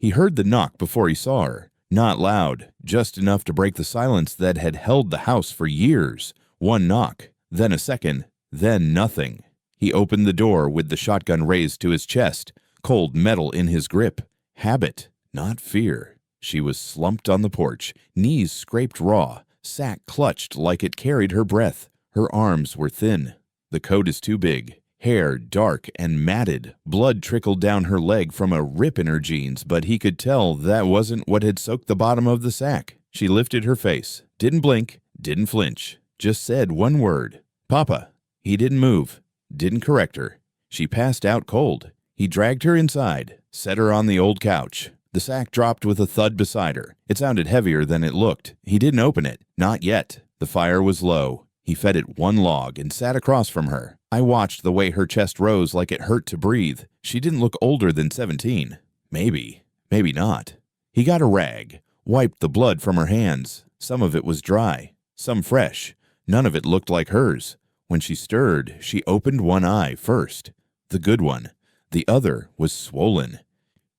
He heard the knock before he saw her. Not loud, just enough to break the silence that had held the house for years. One knock, then a second, then nothing. He opened the door with the shotgun raised to his chest, cold metal in his grip. Habit, not fear. She was slumped on the porch, knees scraped raw, sack clutched like it carried her breath. Her arms were thin. The coat is too big. Hair dark and matted. Blood trickled down her leg from a rip in her jeans, but he could tell that wasn't what had soaked the bottom of the sack. She lifted her face, didn't blink, didn't flinch, just said one word. Papa. He didn't move, didn't correct her. She passed out cold. He dragged her inside, set her on the old couch. The sack dropped with a thud beside her. It sounded heavier than it looked. He didn't open it. Not yet. The fire was low. He fed it one log and sat across from her. I watched the way her chest rose like it hurt to breathe. She didn't look older than 17. Maybe not. He got a rag, wiped the blood from her hands. Some of it was dry, some fresh. None of it looked like hers. When she stirred, she opened one eye first. The good one. The other was swollen.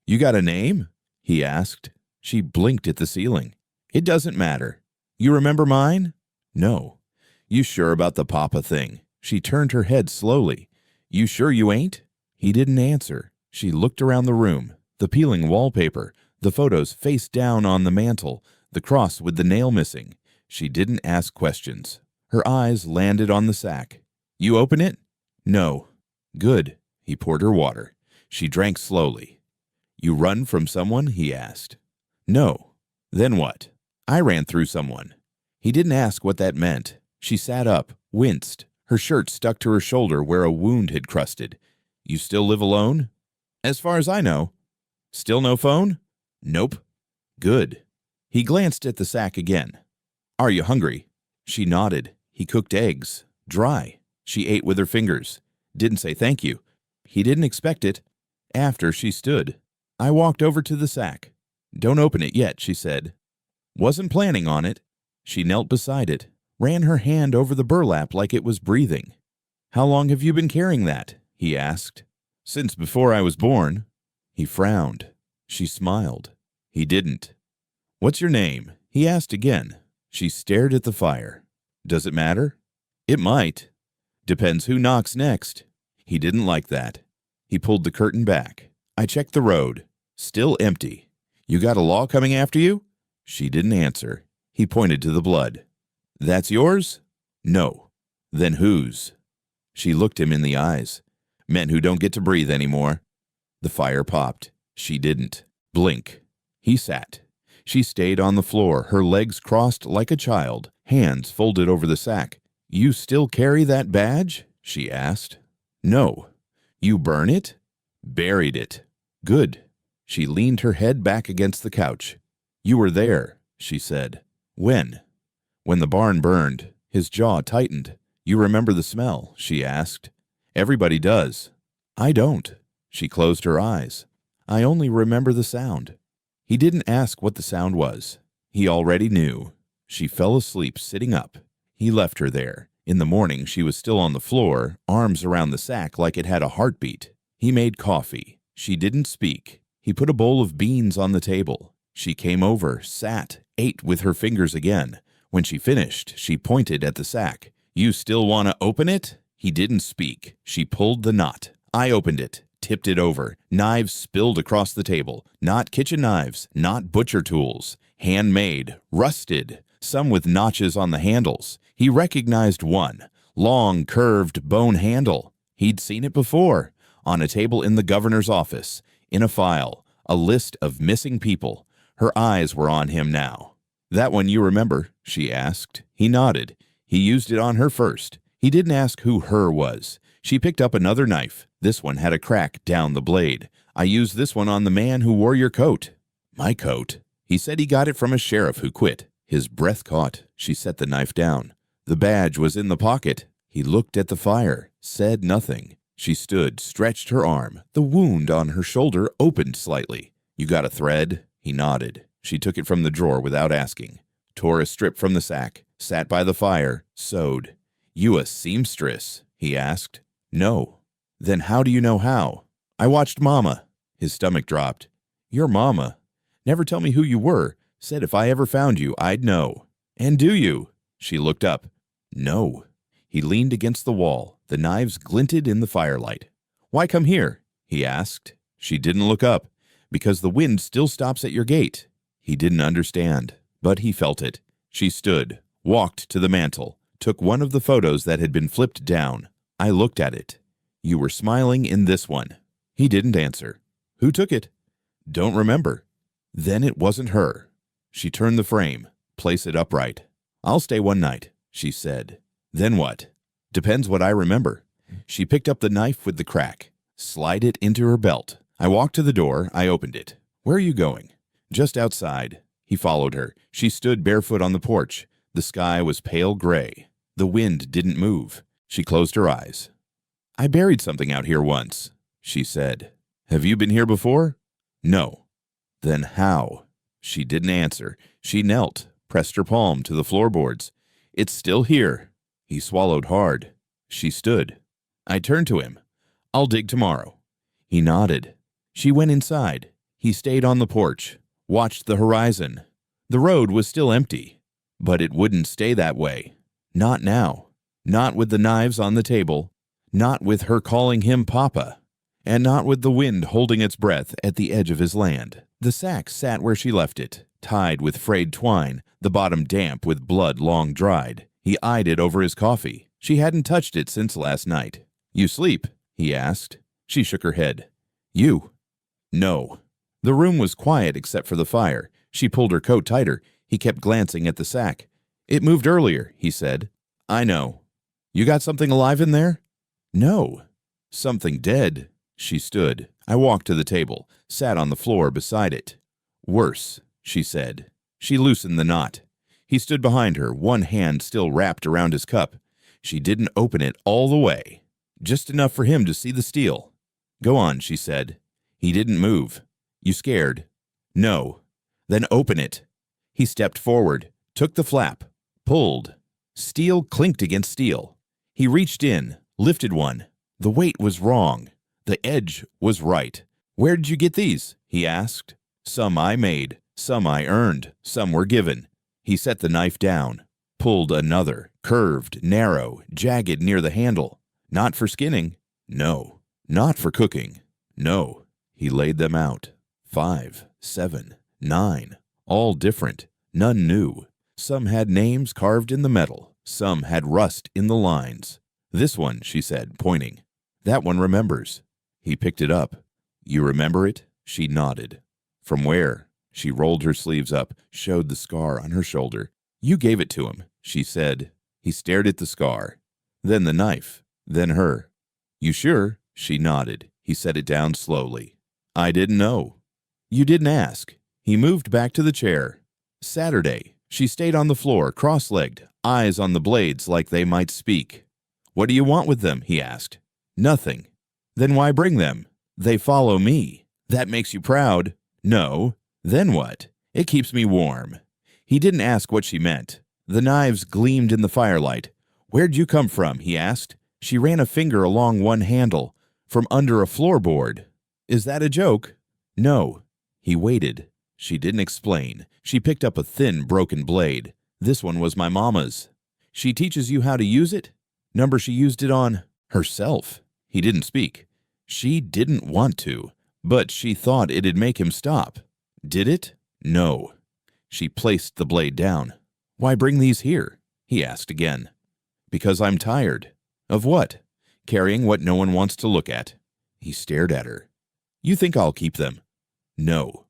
You got a name? He asked. She blinked at the ceiling. It doesn't matter. You remember mine? No. You sure about the papa thing? She turned her head slowly. You sure you ain't? He didn't answer. She looked around the room. The peeling wallpaper, the photos face down on the mantel, the cross with the nail missing. She didn't ask questions. Her eyes landed on the sack. You open it? No. Good. He poured her water. She drank slowly. You run from someone? He asked. No. Then what? I ran through someone. He didn't ask what that meant. She sat up, winced. Her shirt stuck to her shoulder where a wound had crusted. You still live alone? As far as I know. Still no phone? Nope. Good. He glanced at the sack again. Are you hungry? She nodded. He cooked eggs. Dry. She ate with her fingers. Didn't say thank you. He didn't expect it. After she stood. I walked over to the sack. Don't open it yet, she said. Wasn't planning on it. She knelt beside it, ran her hand over the burlap like it was breathing. How long have you been carrying that? He asked. Since before I was born. He frowned. She smiled. He didn't. What's your name? He asked again. She stared at the fire. Does it matter? It might. Depends who knocks next. He didn't like that. He pulled the curtain back. I checked the road. Still empty. You got a law coming after you? She didn't answer. He pointed to the blood. That's yours? No. Then whose? She looked him in the eyes. Men who don't get to breathe anymore. The fire popped. She didn't. Blink. He sat. She stayed on the floor, her legs crossed like a child, hands folded over the sack. You still carry that badge? She asked. No. You burn it? Buried it. Good. She leaned her head back against the couch. You were there, she said. When? When the barn burned. His jaw tightened. You remember the smell? She asked. Everybody does. I don't. She closed her eyes. I only remember the sound. He didn't ask what the sound was. He already knew. She fell asleep sitting up. He left her there. In the morning, she was still on the floor, arms around the sack like it had a heartbeat. He made coffee. She didn't speak. He put a bowl of beans on the table. She came over, sat, ate with her fingers again. When she finished, she pointed at the sack. You still want to open it? He didn't speak. She pulled the knot. I opened it, tipped it over. Knives spilled across the table. Not kitchen knives, not butcher tools. Handmade, rusted, some with notches on the handles. He recognized one, long, curved bone handle. He'd seen it before, on a table in the governor's office, in a file, a list of missing people. Her eyes were on him now. That one you remember? She asked. He nodded. He used it on her first. He didn't ask who her was. She picked up another knife. This one had a crack down the blade. I used this one on the man who wore your coat. My coat? He said he got it from a sheriff who quit. His breath caught. She set the knife down. The badge was in the pocket. He looked at the fire, said nothing. She stood, stretched her arm. The wound on her shoulder opened slightly. You got a thread? He nodded. She took it from the drawer without asking. Tore a strip from the sack, sat by the fire, sewed. You a seamstress? He asked. No. Then how do you know how? I watched Mama. His stomach dropped. Your mama. Never tell me who you were. Said if I ever found you, I'd know. And do you? She looked up. No. He leaned against the wall. The knives glinted in the firelight. Why come here? He asked. She didn't look up. Because the wind still stops at your gate. He didn't understand, but he felt it. She stood, walked to the mantel, took one of the photos that had been flipped down. I looked at it. You were smiling in this one. He didn't answer. Who took it? Don't remember. Then it wasn't her. She turned the frame. Place it upright. I'll stay one night, she said. Then what? Depends what I remember. She picked up the knife with the crack. Slide it into her belt. I walked to the door. I opened it. Where are you going? Just outside. He followed her. She stood barefoot on the porch. The sky was pale gray. The wind didn't move. She closed her eyes. I buried something out here once, she said. Have you been here before? No. Then how? She didn't answer. She knelt, pressed her palm to the floorboards. It's still here. He swallowed hard. She stood. I turned to him. I'll dig tomorrow. He nodded. She went inside. He stayed on the porch, watched the horizon. The road was still empty, but it wouldn't stay that way. Not now. Not with the knives on the table. Not with her calling him Papa. And not with the wind holding its breath at the edge of his land. The sack sat where she left it, tied with frayed twine, the bottom damp with blood long dried. He eyed it over his coffee. She hadn't touched it since last night. You sleep? He asked. She shook her head. You? No. The room was quiet except for the fire. She pulled her coat tighter. He kept glancing at the sack. It moved earlier, he said. I know. You got something alive in there? No. Something dead. She stood. I walked to the table, sat on the floor beside it. Worse, she said. She loosened the knot. He stood behind her, one hand still wrapped around his cup. She didn't open it all the way. Just enough for him to see the steel. Go on, she said. He didn't move. You scared? No. Then open it. He stepped forward, took the flap, pulled. Steel clinked against steel. He reached in, lifted one. The weight was wrong. The edge was right. Where did you get these? He asked. Some I made, some I earned, some were given. He set the knife down, pulled another, curved, narrow, jagged near the handle. Not for skinning. No. Not for cooking. No. He laid them out. 5, 7, 9. All different. None new. Some had names carved in the metal. Some had rust in the lines. This one, she said, pointing. That one remembers. He picked it up. You remember it? She nodded. From where? She rolled her sleeves up, showed the scar on her shoulder. You gave it to him, she said. He stared at the scar. Then the knife. Then her. You sure? She nodded. He set it down slowly. I didn't know. You didn't ask. He moved back to the chair. Saturday. She stayed on the floor, cross-legged, eyes on the blades like they might speak. What do you want with them? He asked. Nothing. Then why bring them? They follow me. That makes you proud. No. Then what? It keeps me warm. He didn't ask what she meant. The knives gleamed in the firelight. Where'd you come from? He asked. She ran a finger along one handle, from under a floorboard. Is that a joke? No. He waited. She didn't explain. She picked up a thin, broken blade. This one was my mama's. She teaches you how to use it? Number she used it on? Herself. He didn't speak. She didn't want to, but she thought it'd make him stop. Did it? No. She placed the blade down. Why bring these here? He asked again. Because I'm tired. Of what? Carrying what no one wants to look at. He stared at her. You think I'll keep them? No.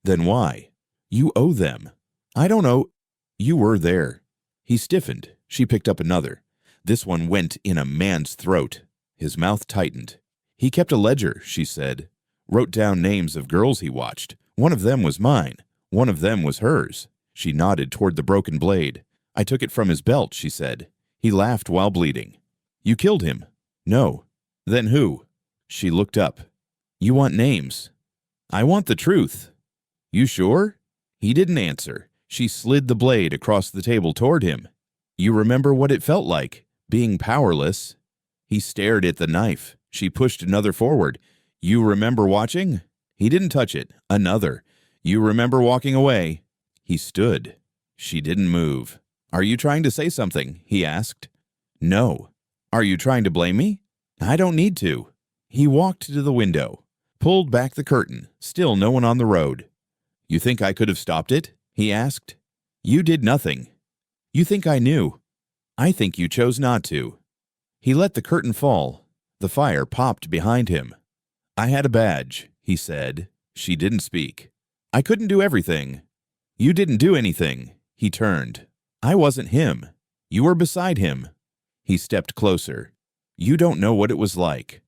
Then why? You owe them. I don't owe. You were there. He stiffened. She picked up another. This one went in a man's throat. His mouth tightened. He kept a ledger, she said. Wrote down names of girls he watched. One of them was mine. One of them was hers. She nodded toward the broken blade. I took it from his belt, she said. He laughed while bleeding. You killed him? No. Then who? She looked up. You want names? I want the truth. You sure? He didn't answer. She slid the blade across the table toward him. You remember what it felt like, being powerless? He stared at the knife. She pushed another forward. You remember watching? He didn't touch it. Another. You remember walking away. He stood. She didn't move. Are you trying to say something? He asked. No. Are you trying to blame me? I don't need to. He walked to the window, pulled back the curtain, still no one on the road. You think I could have stopped it? He asked. You did nothing. You think I knew. I think you chose not to. He let the curtain fall. The fire popped behind him. I had a badge, he said. She didn't speak. I couldn't do everything. You didn't do anything. He turned. I wasn't him. You were beside him. He stepped closer. You don't know what it was like.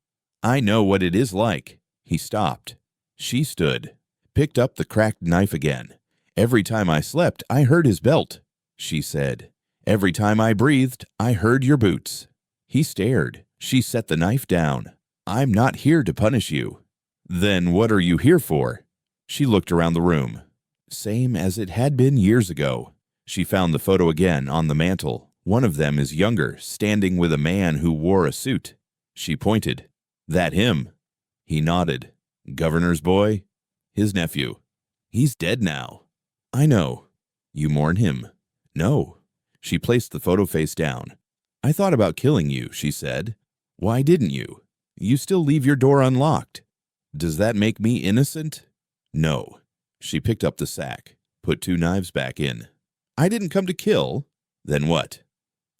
I know what it is like. He stopped. She stood, picked up the cracked knife again. Every time I slept, I heard his belt, she said. Every time I breathed, I heard your boots. He stared. She set the knife down. I'm not here to punish you. Then what are you here for? She looked around the room. Same as it had been years ago. She found the photo again on the mantel. One of them is younger, standing with a man who wore a suit. She pointed. That him? He nodded. Governor's boy? His nephew. He's dead now. I know. You mourn him? No. She placed the photo face down. I thought about killing you, she said. Why didn't you? You still leave your door unlocked. Does that make me innocent? No. She picked up the sack, put 2 knives back in. I didn't come to kill. Then what?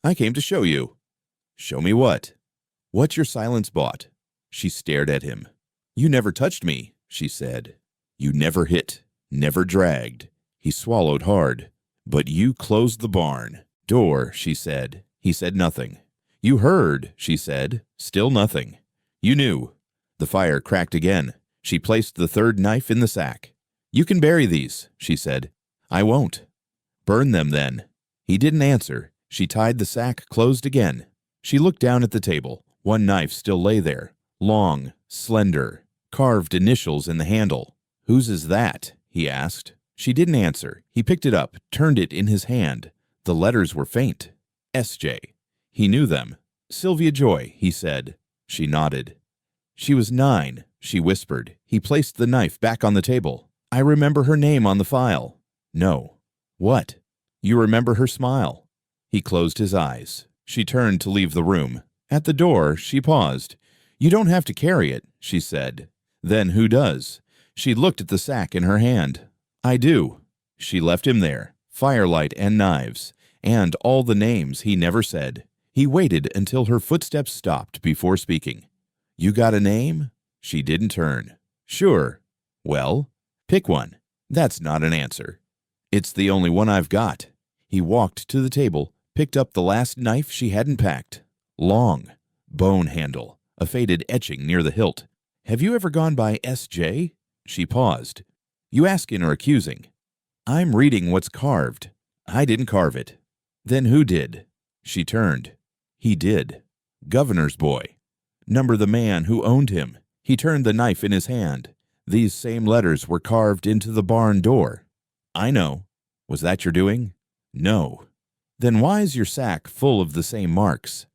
I came to show you. Show me what? What your silence bought. She stared at him. You never touched me, she said. You never hit, never dragged. He swallowed hard. But you closed the barn door, she said. He said nothing. You heard, she said. Still nothing. You knew. The fire cracked again. She placed the 3rd knife in the sack. You can bury these, she said. I won't. Burn them then. He didn't answer. She tied the sack closed again. She looked down at the table. 1 knife still lay there. Long, slender, carved initials in the handle. Whose is that? He asked. She didn't answer. He picked it up, turned it in his hand. The letters were faint. S.J. He knew them. Sylvia Joy, he said. She nodded. She was 9, she whispered. He placed the knife back on the table. I remember her name on the file. No. What? You remember her smile? He closed his eyes. She turned to leave the room. At the door, she paused. You don't have to carry it, she said. Then who does? She looked at the sack in her hand. I do. She left him there, firelight and knives, and all the names he never said. He waited until her footsteps stopped before speaking. You got a name? She didn't turn. Sure. Well, pick one. That's not an answer. It's the only one I've got. He walked to the table, picked up the last knife she hadn't packed. Long, bone handle, a faded etching near the hilt. Have you ever gone by S.J.? She paused. You asking or accusing? I'm reading what's carved. I didn't carve it. Then who did? She turned. He did. Governor's boy. Number the man who owned him. He turned the knife in his hand. These same letters were carved into the barn door. I know. Was that your doing? No. Then why is your sack full of the same marks?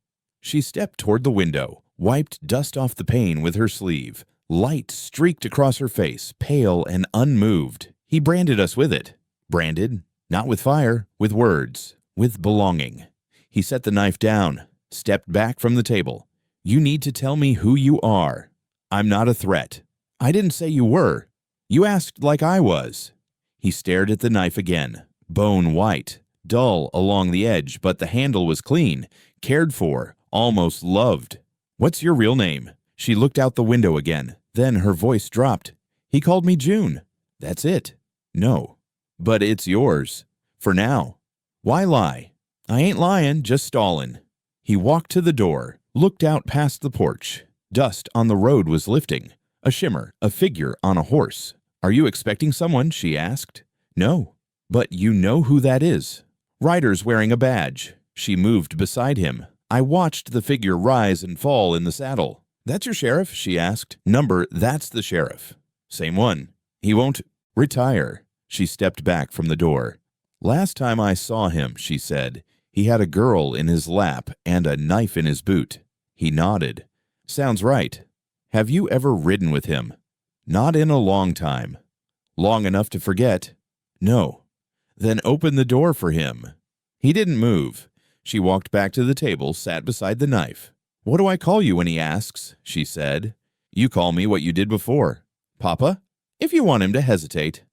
She stepped toward the window, wiped dust off the pane with her sleeve. Light streaked across her face, pale and unmoved. He branded us with it. Branded, not with fire, with words, with belonging. He set the knife down, stepped back from the table. You need to tell me who you are. I'm not a threat. I didn't say you were. You asked like I was. He stared at the knife again, bone white, dull along the edge, but the handle was clean, cared for, almost loved. What's your real name? She looked out the window again. Then her voice dropped. He called me June. That's it. No. But it's yours. For now. Why lie? I ain't lying, just stallin'. He walked to the door, looked out past the porch. Dust on the road was lifting. A shimmer, a figure on a horse. Are you expecting someone? She asked. No. But you know who that is. Rider's wearing a badge. She moved beside him. I watched the figure rise and fall in the saddle. That's your sheriff? She asked. Number, that's the sheriff. Same one. He won't retire. She stepped back from the door. Last time I saw him, she said, he had a girl in his lap and a knife in his boot. He nodded. Sounds right. Have you ever ridden with him? Not in a long time. Long enough to forget? No. Then open the door for him. He didn't move. She walked back to the table, sat beside the knife. What do I call you when he asks? She said. You call me what you did before. Papa? If you want him to hesitate.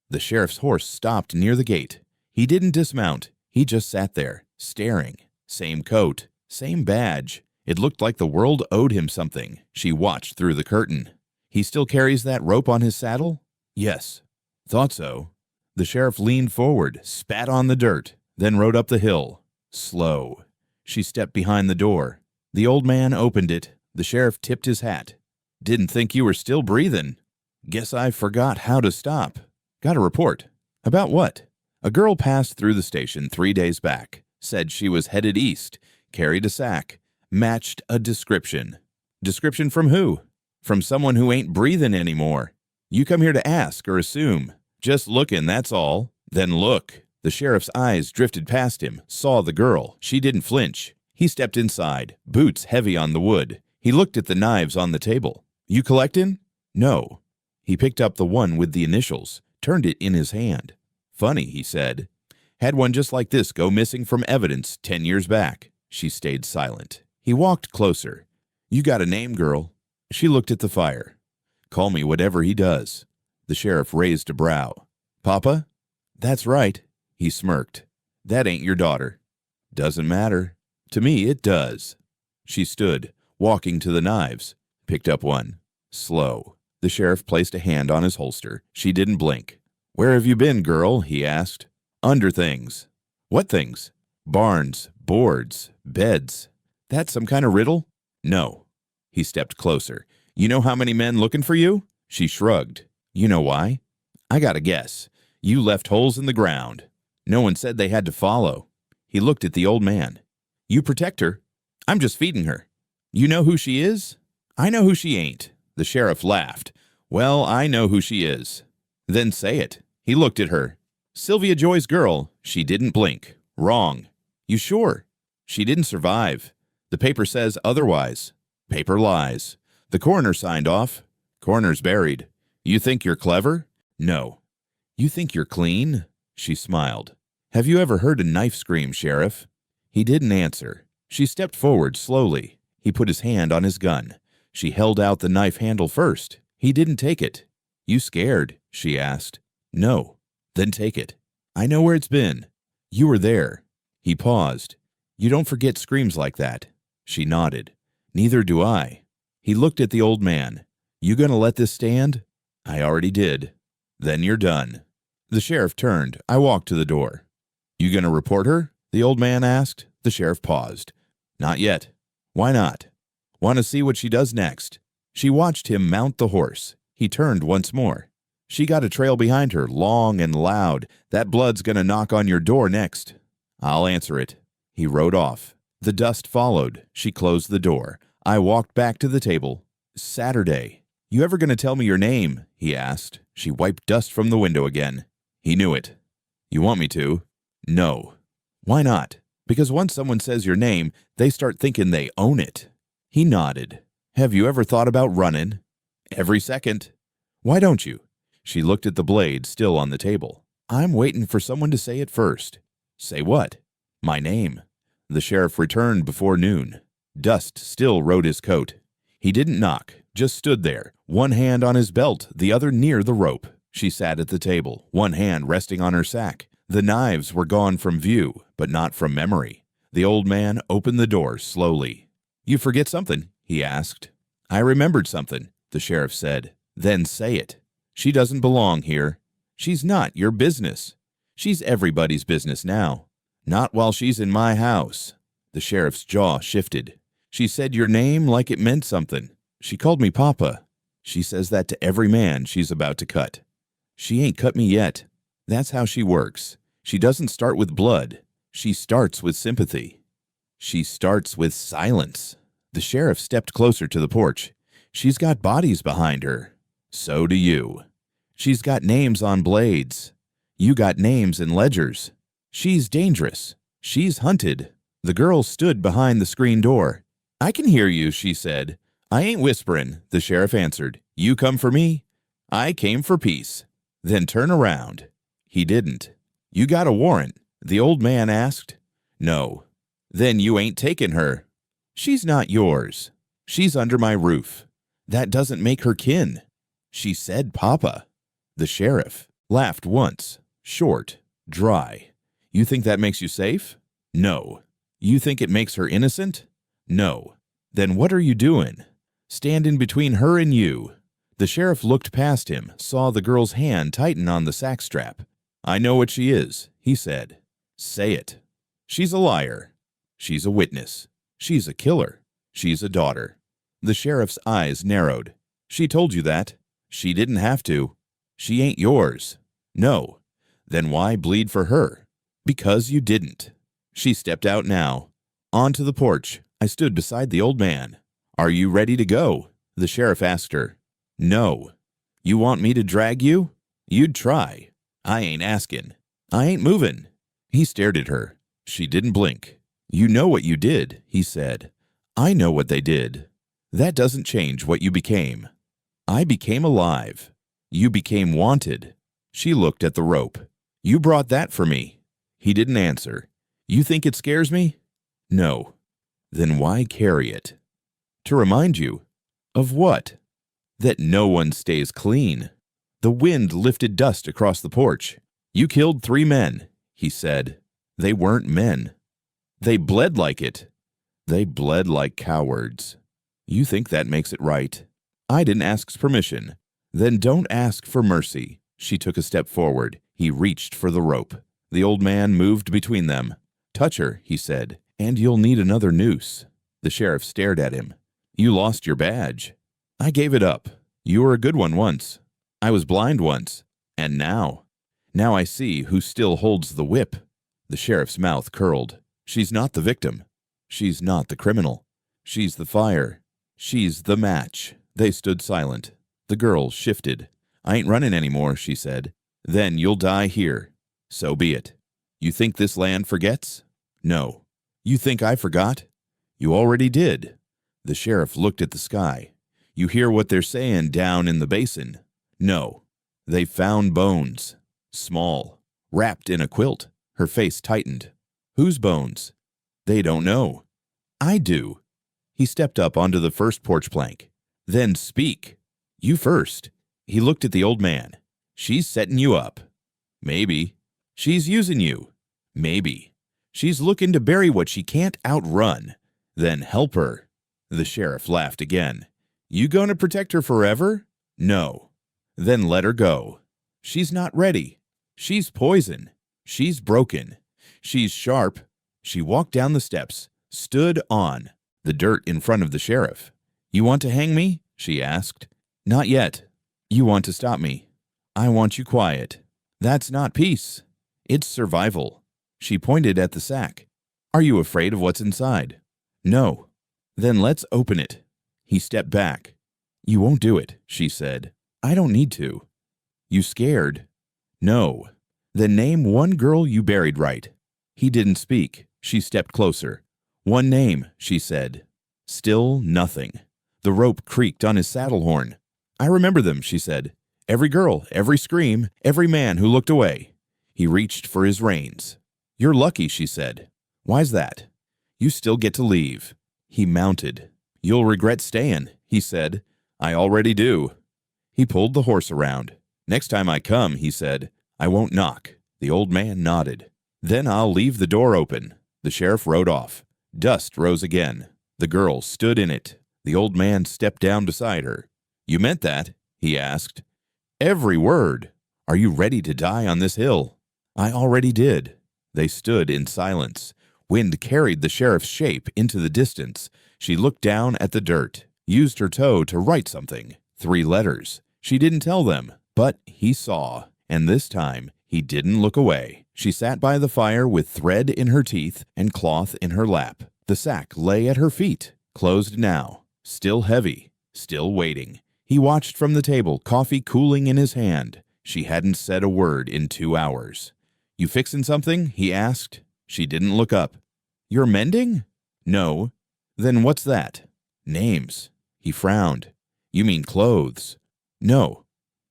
The sheriff's horse stopped near the gate. He didn't dismount. He just sat there, staring. Same coat, same badge. It looked like the world owed him something. She watched through the curtain. He still carries that rope on his saddle? Yes. Thought so. The sheriff leaned forward, spat on the dirt, then rode up the hill. Slow. She stepped behind the door. The old man opened it. The sheriff tipped his hat. Didn't think you were still breathing. Guess I forgot how to stop. Got a report. About what? A girl passed through the station 3 days back. Said she was headed east. Carried a sack. Matched a description. Description from who? From someone who ain't breathing anymore. You come here to ask or assume. Just looking, that's all. Then look. The sheriff's eyes drifted past him, saw the girl. She didn't flinch. He stepped inside, boots heavy on the wood. He looked at the knives on the table. You collectin'? No. He picked up the one with the initials, turned it in his hand. Funny, he said. Had one just like this go missing from evidence 10 years back. She stayed silent. He walked closer. You got a name, girl. She looked at the fire. Call me whatever he does. The sheriff raised a brow. Papa? That's right. He smirked. That ain't your daughter. Doesn't matter. To me, it does. She stood, walking to the knives. Picked up one. Slow. The sheriff placed a hand on his holster. She didn't blink. Where have you been, girl? He asked. Under things. What things? Barns, boards, beds. That some kind of riddle? No. He stepped closer. You know how many men looking for you? She shrugged. You know why? I got a guess. You left holes in the ground. No one said they had to follow. He looked at the old man. You protect her. I'm just feeding her. You know who she is? I know who she ain't. The sheriff laughed. Well, I know who she is. Then say it. He looked at her. Sylvia Joy's girl. She didn't blink. Wrong. You sure? She didn't survive. The paper says otherwise. Paper lies. The coroner signed off. Coroner's buried. You think you're clever? No. You think you're clean? She smiled. Have you ever heard a knife scream, Sheriff? He didn't answer. She stepped forward slowly. He put his hand on his gun. She held out the knife handle first. He didn't take it. You scared? She asked. No. Then take it. I know where it's been. You were there. He paused. You don't forget screams like that. She nodded. Neither do I. He looked at the old man. You gonna let this stand? I already did. Then you're done. The sheriff turned. I walked to the door. You gonna report her? The old man asked. The sheriff paused. Not yet. Why not? Want to see what she does next. She watched him mount the horse. He turned once more. She got a trail behind her, long and loud. That blood's gonna knock on your door next. I'll answer it. He rode off. The dust followed. She closed the door. I walked back to the table. Saturday. You ever gonna tell me your name? He asked. She wiped dust from the window again. He knew it. You want me to? No. Why not? Because once someone says your name, they start thinking they own it. He nodded. Have you ever thought about running? Every second. Why don't you? She looked at the blade still on the table. I'm waiting for someone to say it first. Say what? My name. The sheriff returned before noon. Dust still rode his coat. He didn't knock, just stood there, one hand on his belt, the other near the rope. She sat at the table, one hand resting on her sack. The knives were gone from view, but not from memory. The old man opened the door slowly. You forget something? He asked. I remembered something, the sheriff said. Then say it. She doesn't belong here. She's not your business. She's everybody's business now. Not while she's in my house. The sheriff's jaw shifted. She said your name like it meant something. She called me Papa. She says that to every man she's about to cut. She ain't cut me yet. That's how she works. She doesn't start with blood. She starts with sympathy. She starts with silence. The sheriff stepped closer to the porch. She's got bodies behind her. So do you. She's got names on blades. You got names in ledgers. She's dangerous. She's hunted. The girl stood behind the screen door. I can hear you, she said. I ain't whispering, the sheriff answered. You come for me? I came for peace. Then turn around. He didn't. You got a warrant? The old man asked. No. Then you ain't taken her. She's not yours. She's under my roof. That doesn't make her kin. She said Papa. The sheriff laughed once, short, dry. You think that makes you safe? No. You think it makes her innocent? No. Then what are you doing? Standing between her and you. The sheriff looked past him, saw the girl's hand tighten on the sack strap. I know what she is, he said. Say it. She's a liar. She's a witness. She's a killer. She's a daughter. The sheriff's eyes narrowed. She told you that. She didn't have to. She ain't yours. No. Then why bleed for her? Because you didn't. She stepped out now. Onto the porch. I stood beside the old man. Are you ready to go? The sheriff asked her. No. You want me to drag you? You'd try. I ain't asking. I ain't moving. He stared at her. She didn't blink. You know what you did, he said. I know what they did. That doesn't change what you became. I became alive. You became wanted. She looked at the rope. You brought that for me. He didn't answer. You think it scares me? No. Then why carry it? To remind you. Of what? That no one stays clean. The wind lifted dust across the porch. You killed 3 men, he said. They weren't men. They bled like it. They bled like cowards. You think that makes it right. I didn't ask permission. Then don't ask for mercy. She took a step forward. He reached for the rope. The old man moved between them. Touch her, he said, and you'll need another noose. The sheriff stared at him. You lost your badge. I gave it up. You were a good one once. I was blind once. And now? Now I see who still holds the whip. The sheriff's mouth curled. She's not the victim. She's not the criminal. She's the fire. She's the match. They stood silent. The girl shifted. I ain't running anymore, she said. Then you'll die here. So be it. You think this land forgets? No. You think I forgot? You already did. The sheriff looked at the sky. You hear what they're saying down in the basin? No. They found bones. Small. Wrapped in a quilt. Her face tightened. Whose bones? They don't know. I do. He stepped up onto the first porch plank. Then speak. You first. He looked at the old man. She's setting you up. Maybe. She's using you. Maybe. She's looking to bury what she can't outrun. Then help her. The sheriff laughed again. You gonna protect her forever? No. Then let her go. She's not ready. She's poison. She's broken. She's sharp. She walked down the steps, stood on the dirt in front of the sheriff. You want to hang me? She asked. Not yet. You want to stop me. I want you quiet. That's not peace. It's survival. She pointed at the sack. Are you afraid of what's inside? No. Then let's open it. He stepped back. You won't do it, she said. I don't need to. You scared? No. Then name one girl you buried right. He didn't speak. She stepped closer. One name, she said. Still nothing. The rope creaked on his saddle horn. I remember them, she said. Every girl, every scream, every man who looked away. He reached for his reins. You're lucky, she said. Why's that? You still get to leave. He mounted. You'll regret staying, he said. I already do. He pulled the horse around. Next time I come, he said, I won't knock. The old man nodded. Then I'll leave the door open. The sheriff rode off. Dust rose again. The girl stood in it. The old man stepped down beside her. You meant that? He asked. Every word. Are you ready to die on this hill? I already did. They stood in silence. Wind carried the sheriff's shape into the distance. She looked down at the dirt, used her toe to write something. 3 letters. She didn't tell them, but he saw. And this time, he didn't look away. She sat by the fire with thread in her teeth and cloth in her lap. The sack lay at her feet, closed now, still heavy, still waiting. He watched from the table, coffee cooling in his hand. She hadn't said a word in 2 hours. You fixin' something? He asked. She didn't look up. You're mending? No. Then what's that? Names. He frowned. You mean clothes? No.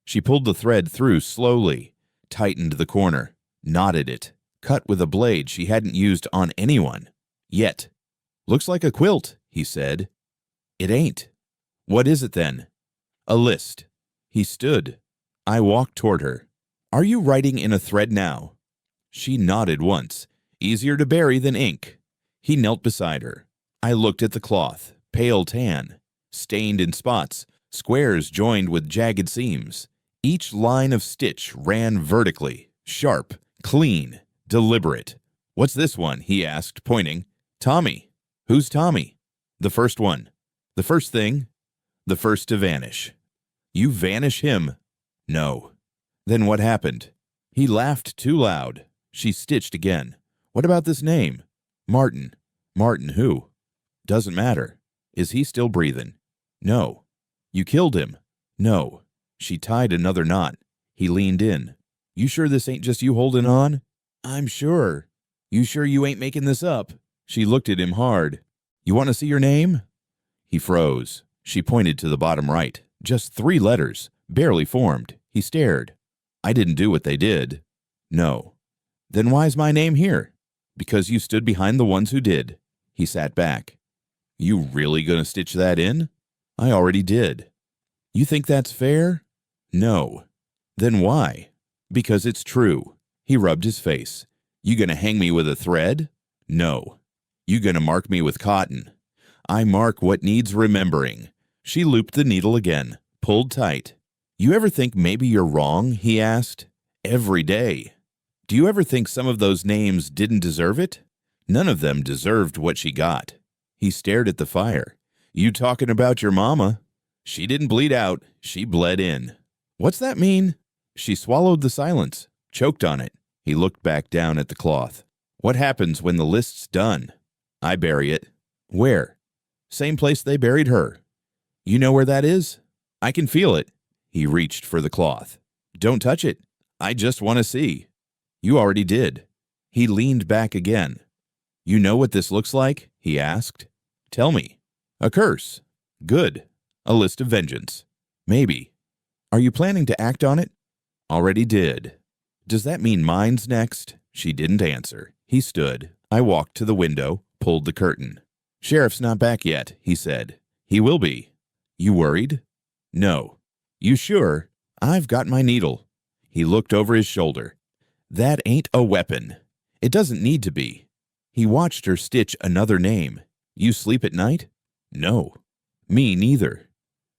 She pulled the thread through slowly, tightened the corner, knotted it, cut with a blade she hadn't used on anyone yet. "Looks like a quilt," he said. "It ain't." "What is it then?" "A list." He stood. I walked toward her. "Are you writing in a thread now?" She nodded once. "Easier to bury than ink." He knelt beside her. I looked at the cloth, pale tan, stained in spots, squares joined with jagged seams. Each line of stitch ran vertically, sharp, clean, deliberate. "What's this one?" he asked, pointing. "Tommy." "Who's Tommy?" "The first one." "The first thing?" "The first to vanish." "You vanish him?" "No." "Then what happened?" He laughed too loud. She stitched again. "What about this name?" "Martin." "Martin who?" "Doesn't matter." "Is he still breathing?" "No." "You killed him?" "No." She tied another knot. He leaned in. "You sure this ain't just you holding on?" "I'm sure." "You sure you ain't making this up?" She looked at him hard. "You want to see your name?" He froze. She pointed to the bottom right. Just 3 letters, barely formed. He stared. "I didn't do what they did." "No." "Then why's my name here?" "Because you stood behind the ones who did." He sat back. "You really gonna stitch that in?" "I already did." "You think that's fair?" "No." "Then why?" "Because it's true." He rubbed his face. "You gonna hang me with a thread?" "No." "You gonna mark me with cotton?" "I mark what needs remembering." She looped the needle again, pulled tight. "You ever think maybe you're wrong?" he asked. "Every day." "Do you ever think some of those names didn't deserve it?" "None of them deserved what she got." He stared at the fire. "You talking about your mama?" "She didn't bleed out. She bled in." "What's that mean?" She swallowed the silence, choked on it. He looked back down at the cloth. "What happens when the list's done?" "I bury it." "Where?" "Same place they buried her." "You know where that is?" "I can feel it." He reached for the cloth. "Don't touch it. I just want to see." "You already did." He leaned back again. "You know what this looks like?" he asked. "Tell me." "A curse." "Good." "A list of vengeance." "Maybe." "Are you planning to act on it?" "Already did." "Does that mean mine's next?" She didn't answer. He stood. I walked to the window, pulled the curtain. "Sheriff's not back yet," he said. "He will be." "You worried?" "No." "You sure?" "I've got my needle." He looked over his shoulder. "That ain't a weapon." "It doesn't need to be." He watched her stitch another name. "You sleep at night?" "No." "Me neither."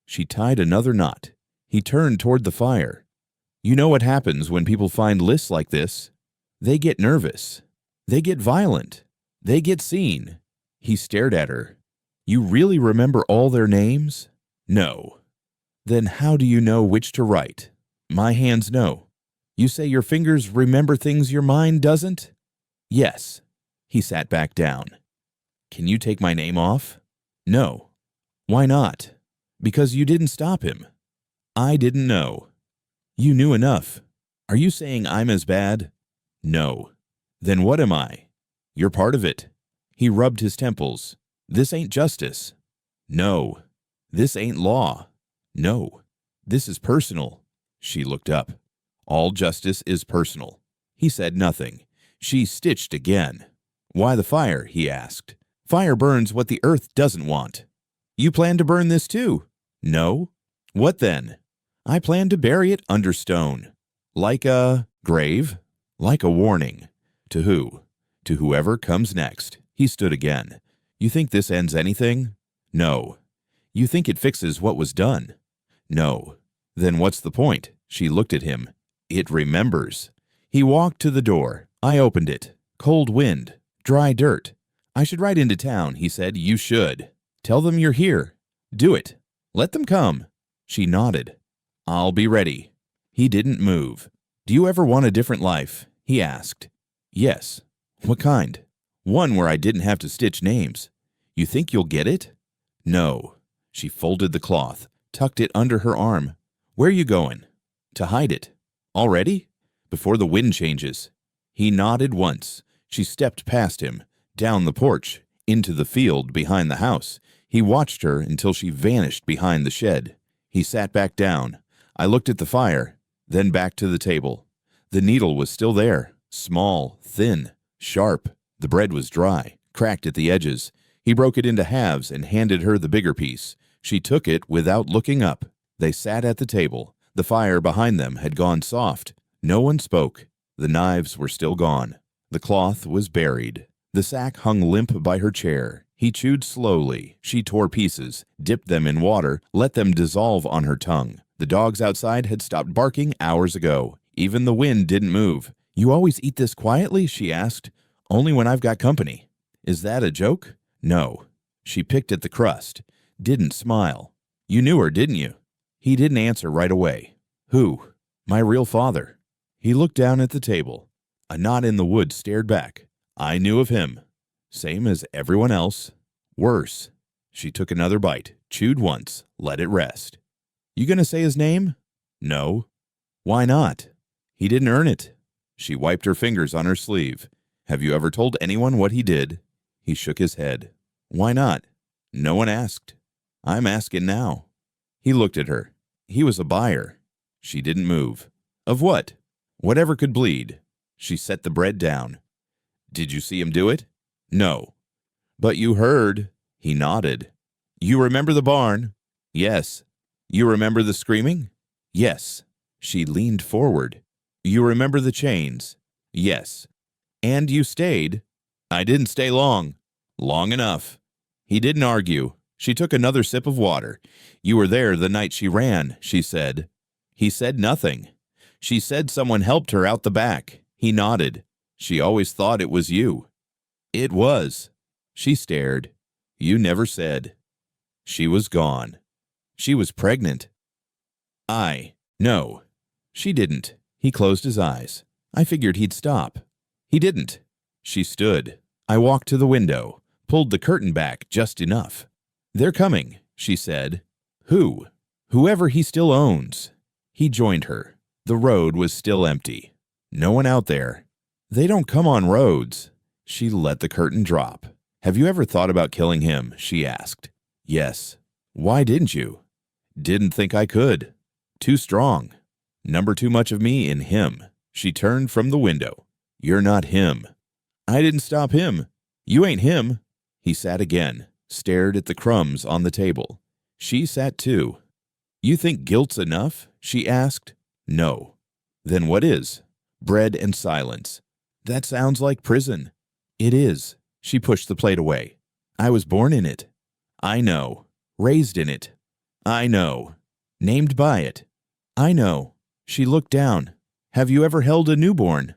She tied another knot. He turned toward the fire. "You know what happens when people find lists like this? They get nervous. They get violent. They get seen." He stared at her. "You really remember all their names?" "No." "Then how do you know which to write?" "My hands know." "You say your fingers remember things your mind doesn't?" "Yes." He sat back down. "Can you take my name off?" "No." "Why not?" "Because you didn't stop him." "I didn't know." "You knew enough." "Are you saying I'm as bad?" "No." "Then what am I?" "You're part of it." He rubbed his temples. "This ain't justice." "No." "This ain't law." "No." "This is personal." She looked up. "All justice is personal." He said nothing. She stitched again. "Why the fire?" he asked. "Fire burns what the earth doesn't want." "You plan to burn this too?" "No." "What then?" "I plan to bury it under stone." "Like a grave?" "Like a warning." "To who?" "To whoever comes next." He stood again. "You think this ends anything?" "No." "You think it fixes what was done?" "No." "Then what's the point?" She looked at him. "It remembers." He walked to the door. I opened it. Cold wind. Dry dirt. "I should ride into town," he said. "You should. Tell them you're here. Do it. Let them come." She nodded. "I'll be ready." He didn't move. "Do you ever want a different life?" he asked. "Yes." "What kind?" "One where I didn't have to stitch names." "You think you'll get it?" "No." She folded the cloth, tucked it under her arm. "Where you going?" "To hide it." "Already?" "Before the wind changes." He nodded once. She stepped past him, down the porch, into the field behind the house. He watched her until she vanished behind the shed. He sat back down. I looked at the fire, then back to the table. The needle was still there, small, thin, sharp. The bread was dry, cracked at the edges. He broke it into halves and handed her the bigger piece. She took it without looking up. They sat at the table. The fire behind them had gone soft. No one spoke. The knives were still gone. The cloth was buried. The sack hung limp by her chair. He chewed slowly. She tore pieces, dipped them in water, let them dissolve on her tongue. The dogs outside had stopped barking hours ago. Even the wind didn't move. "You always eat this quietly?" she asked. "Only when I've got company." "Is that a joke?" "No." She picked at the crust. Didn't smile. "You knew her, didn't you?" He didn't answer right away. "Who?" "My real father." He looked down at the table. A knot in the wood stared back. "I knew of him." "Same as everyone else." "Worse." She took another bite, chewed once, let it rest. "You gonna say his name?" "No." "Why not?" "He didn't earn it." She wiped her fingers on her sleeve. "Have you ever told anyone what he did?" He shook his head. "Why not?" "No one asked." "I'm asking now." He looked at her. "He was a buyer." She didn't move. "Of what?" "Whatever could bleed." She set the bread down. "Did you see him do it?" "No." "But you heard." He nodded. "You remember the barn?" "Yes." "You remember the screaming?" "Yes." She leaned forward. "You remember the chains?" "Yes." "And you stayed?" "I didn't stay long." "Long enough." He didn't argue. She took another sip of water. "You were there the night she ran," she said. He said nothing. "She said someone helped her out the back." He nodded. "She always thought it was you." "It was." She stared. "You never said." She was gone. She was pregnant. No. She didn't. He closed his eyes. I figured he'd stop. He didn't. She stood. I walked to the window, pulled the curtain back just enough. "They're coming," she said. "Who?" "Whoever he still owns." He joined her. The road was still empty. No one out there. "They don't come on roads." She let the curtain drop. "Have you ever thought about killing him?" she asked. "Yes." "Why didn't you?" "Didn't think I could. Too strong. Number too much of me in him." She turned from the window. "You're not him." "I didn't stop him." "You ain't him." He sat again, stared at the crumbs on the table. She sat too. "You think guilt's enough?" she asked. "No." "Then what is?" "Bread and silence." "That sounds like prison." "It is." She pushed the plate away. "I was born in it." "I know." "Raised in it." "I know." "Named by it." "I know." She looked down. "Have you ever held a newborn?"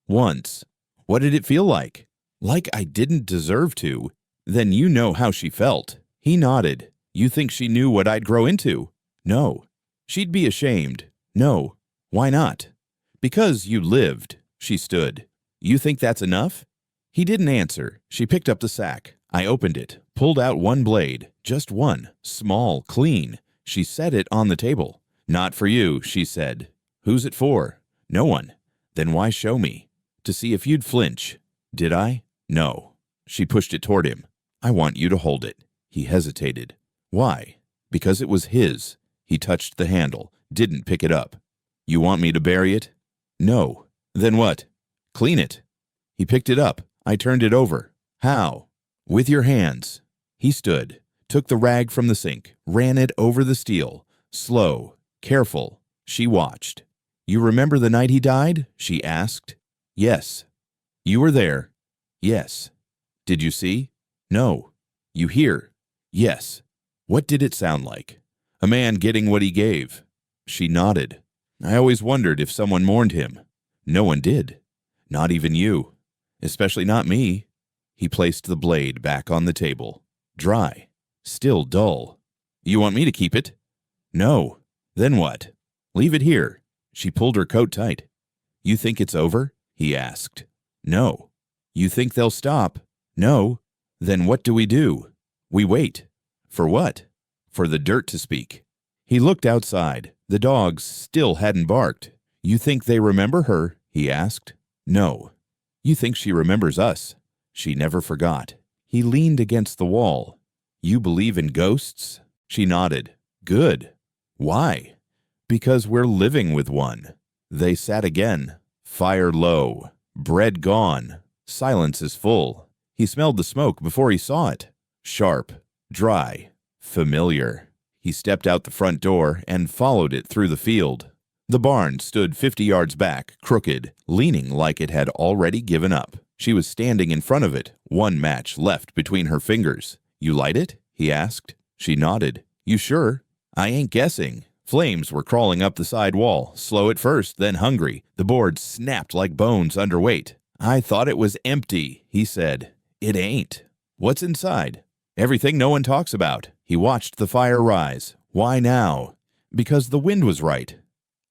"Once." "What did it feel like?" "Like I didn't deserve to." "Then you know how she felt." He nodded. "You think she knew what I'd grow into?" "No." "She'd be ashamed." "No." "Why not?" "Because you lived." She stood. "You think that's enough?" He didn't answer. She picked up the sack. I opened it, pulled out one blade, just one, small, clean. She set it on the table. "Not for you," she said. "Who's it for?" "No one." "Then why show me?" "To see if you'd flinch." "Did I?" "No." She pushed it toward him. "I want you to hold it." He hesitated. "Why?" "Because it was his." He touched the handle, didn't pick it up. "You want me to bury it?" "No." "Then what?" "Clean it." He picked it up. I turned it over. "How?" "With your hands." He stood, took the rag from the sink, ran it over the steel. Slow, careful. She watched. "You remember the night he died?" she asked. "Yes." "You were there?" "Yes." "Did you see?" "No." "You hear?" "Yes." "What did it sound like?" "A man getting what he gave." She nodded. "I always wondered if someone mourned him." "No one did. Not even you. Especially not me." He placed the blade back on the table. Dry. Still dull. "You want me to keep it?" "No." "Then what?" "Leave it here." She pulled her coat tight. "You think it's over?" he asked. "No." "You think they'll stop?" "No." "Then what do we do?" "We wait." "For what?" "For the dirt to speak." He looked outside. The dogs still hadn't barked. "You think they remember her?" he asked. "No." "You think she remembers us?" "She never forgot." He leaned against the wall. "You believe in ghosts?" She nodded. "Good." "Why?" Because we're living with one. They sat again. Fire low. Bread gone. Silence is full. He smelled the smoke before he saw it. Sharp. Dry. Familiar. He stepped out the front door and followed it through the field. The barn stood 50 yards back, crooked, leaning like it had already given up. She was standing in front of it, one match left between her fingers. "You light it?" he asked. She nodded. "You sure?" "I ain't guessing." Flames were crawling up the side wall, slow at first, then hungry. The boards snapped like bones under weight. "I thought it was empty," he said. "It ain't." "What's inside?" "Everything no one talks about." He watched the fire rise. "Why now?" "Because the wind was right."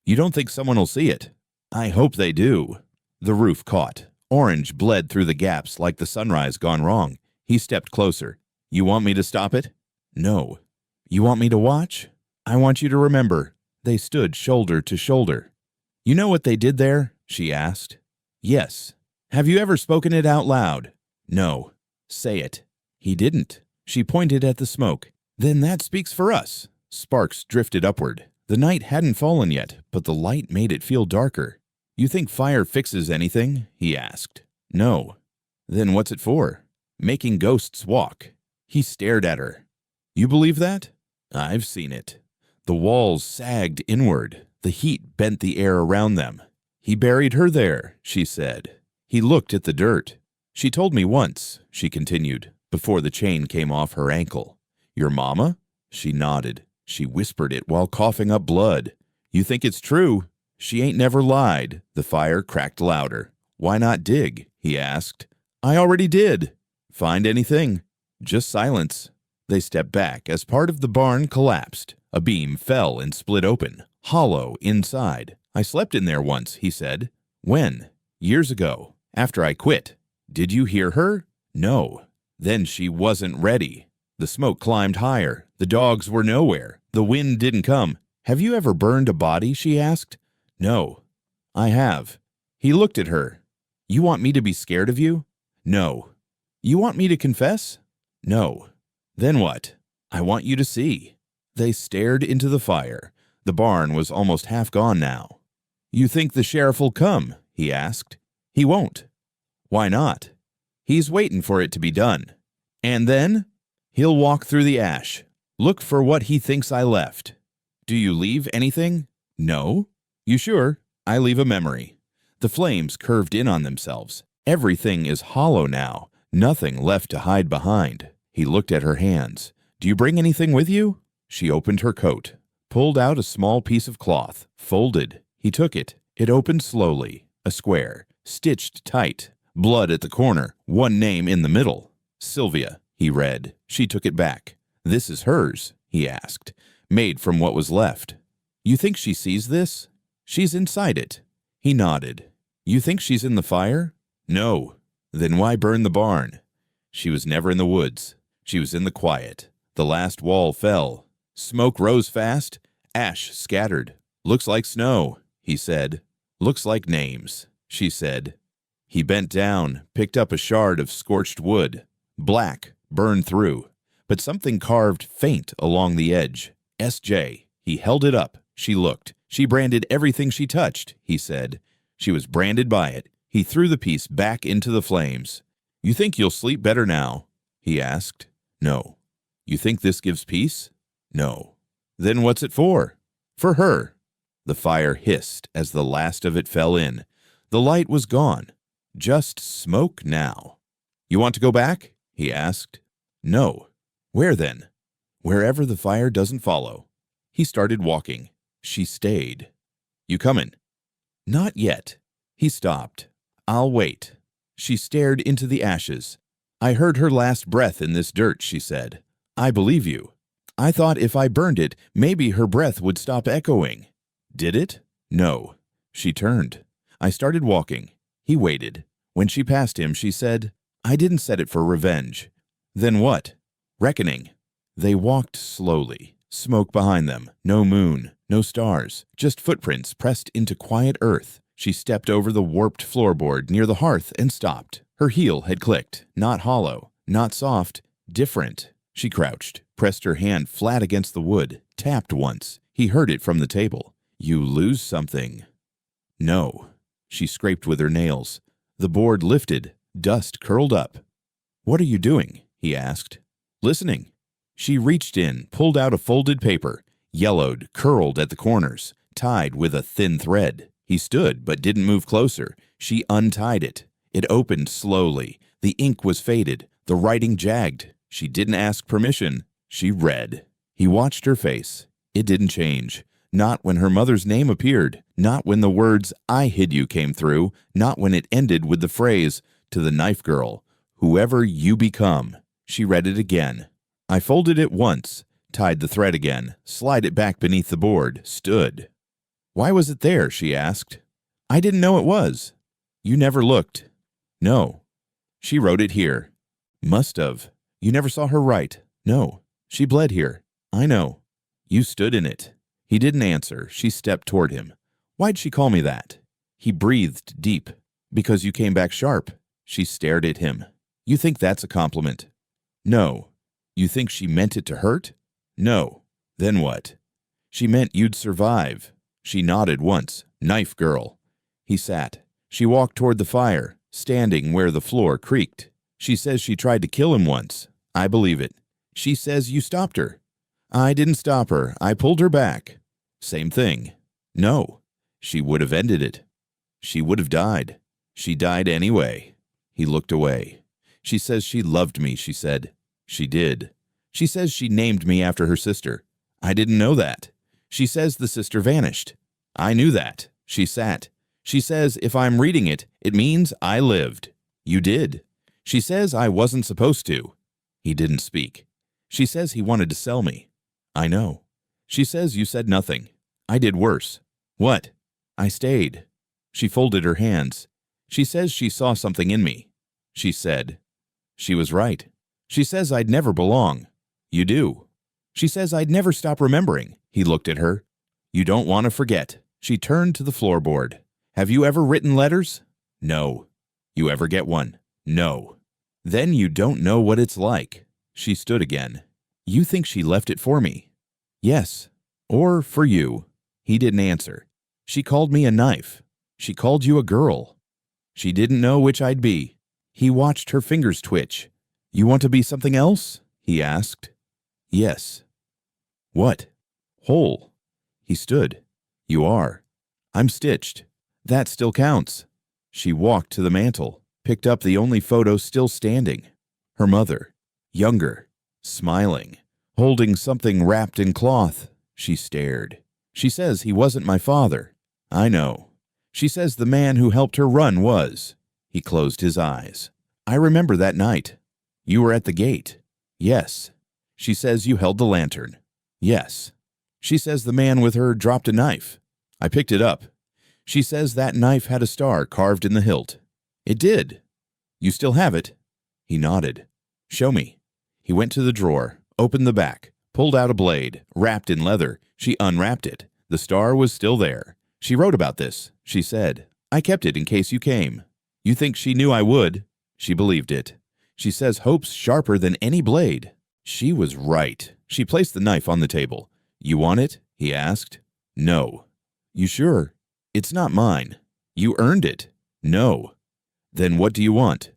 "You don't think someone will see it?" "I hope they do." The roof caught. Orange bled through the gaps like the sunrise gone wrong. He stepped closer. "You want me to stop it?" "No." "You want me to watch?" "I want you to remember." They stood shoulder to shoulder. "You know what they did there?" she asked. "Yes." "Have you ever spoken it out loud?" "No." "Say it." He didn't. She pointed at the smoke. "Then that speaks for us." Sparks drifted upward. The night hadn't fallen yet, but the light made it feel darker. "You think fire fixes anything?" he asked. "No." "Then what's it for?" "Making ghosts walk." He stared at her. "You believe that?" "I've seen it." The walls sagged inward. The heat bent the air around them. "He buried her there," she said. He looked at the dirt. "She told me once," she continued, before the chain came off her ankle. "Your mama?" She nodded. She whispered it while coughing up blood. "You think it's true?" "She ain't never lied." The fire cracked louder. "Why not dig?" he asked. "I already did." "Find anything?" "Just silence." They stepped back as part of the barn collapsed. A beam fell and split open, hollow inside. "I slept in there once," he said. "When?" "Years ago, after I quit." "Did you hear her?" "No." "Then she wasn't ready." The smoke climbed higher. The dogs were nowhere. The wind didn't come. "Have you ever burned a body?" she asked. "No." "I have." He looked at her. "You want me to be scared of you?" "No." "You want me to confess?" "No." "Then what?" "I want you to see." They stared into the fire. The barn was almost half gone now. "You think the sheriff'll come?" he asked. "He won't." "Why not?" "He's waiting for it to be done." "And then?" "He'll walk through the ash. Look for what he thinks I left." "Do you leave anything?" "No." "You sure?" "I leave a memory." The flames curved in on themselves. Everything is hollow now. Nothing left to hide behind. He looked at her hands. "Do you bring anything with you?" She opened her coat, pulled out a small piece of cloth, folded. He took it. It opened slowly. A square, stitched tight. Blood at the corner, one name in the middle. "Sylvia," he read. She took it back. "This is hers," he asked. "Made from what was left." "You think she sees this?" "She's inside it." He nodded. "You think she's in the fire?" "No." "Then why burn the barn?" She was never in the woods. She was in the quiet. The last wall fell. Smoke rose fast. Ash scattered. "Looks like snow," he said. "Looks like names," she said. He bent down, picked up a shard of scorched wood. Black, burned through, but something carved faint along the edge. "S.J." He held it up. She looked. "She branded everything she touched," he said. She was branded by it. He threw the piece back into the flames. "You think you'll sleep better now?" he asked. "No." "You think this gives peace?" "No." "Then what's it for?" "For her." The fire hissed as the last of it fell in. The light was gone. Just smoke now. "You want to go back?" he asked. "No." "Where then?" "Wherever the fire doesn't follow." He started walking. She stayed. "You comin'?" "Not yet." He stopped. "I'll wait." She stared into the ashes. "I heard her last breath in this dirt," she said. "I believe you. I thought if I burned it, maybe her breath would stop echoing." "Did it?" "No." She turned. I started walking. He waited. When she passed him, she said, "I didn't set it for revenge." "Then what?" "Reckoning." They walked slowly. Smoke behind them. No moon. No stars. Just footprints pressed into quiet earth. She stepped over the warped floorboard near the hearth and stopped. Her heel had clicked. Not hollow. Not soft. Different. She crouched, pressed her hand flat against the wood, tapped once. He heard it from the table. You lose something. No. She scraped with her nails. The board lifted. Dust curled up. What are you doing? He asked. Listening. She reached in, pulled out a folded paper, yellowed, curled at the corners, tied with a thin thread. He stood but didn't move closer. She untied it. It opened slowly. The ink was faded. The writing jagged. She didn't ask permission. She read. He watched her face. It didn't change. Not when her mother's name appeared. Not when the words, "I hid you," came through. Not when it ended with the phrase, "To the knife girl, whoever you become." She read it again. I folded it once, tied the thread again, slid it back beneath the board, stood. Why was it there? She asked. I didn't know it was. You never looked. No. She wrote it here. Must have. You never saw her write. No. She bled here. I know. You stood in it. He didn't answer. She stepped toward him. Why'd she call me that? He breathed deep. Because you came back sharp. She stared at him. You think that's a compliment? No. You think she meant it to hurt? No. Then what? She meant you'd survive. She nodded once. Knife girl. He sat. She walked toward the fire, standing where the floor creaked. She says she tried to kill him once. I believe it. She says you stopped her. I didn't stop her. I pulled her back. Same thing. No. She would have ended it. She would have died. She died anyway. He looked away. She says she loved me, she said. She did. She says she named me after her sister. I didn't know that. She says the sister vanished. I knew that. She sat. She says if I'm reading it, it means I lived. You did. She says I wasn't supposed to. He didn't speak. She says he wanted to sell me. I know. She says you said nothing. I did worse. What? I stayed. She folded her hands. She says she saw something in me. She said. She was right. She says I'd never belong. You do. She says I'd never stop remembering. He looked at her. You don't want to forget. She turned to the floorboard. Have you ever written letters? No. You ever get one? No. Then you don't know what it's like. She stood again. You think she left it for me? Yes. Or for you. He didn't answer. She called me a knife. She called you a girl. She didn't know which I'd be. He watched her fingers twitch. You want to be something else? He asked. Yes. What? Whole. He stood. You are. I'm stitched. That still counts. She walked to the mantel, picked up the only photo still standing. Her mother. Younger. Smiling. Holding something wrapped in cloth. She stared. She says he wasn't my father. I know. She says the man who helped her run was. He closed his eyes. I remember that night. You were at the gate. Yes. She says you held the lantern. Yes. She says the man with her dropped a knife. I picked it up. She says that knife had a star carved in the hilt. It did. You still have it? He nodded. Show me. He went to the drawer, opened the back, pulled out a blade, wrapped in leather. She unwrapped it. The star was still there. She wrote about this. She said, I kept it in case you came. You think she knew I would? She believed it. She says hope's sharper than any blade. She was right. She placed the knife on the table. You want it? He asked. No. You sure? It's not mine. You earned it. No. Then what do you want?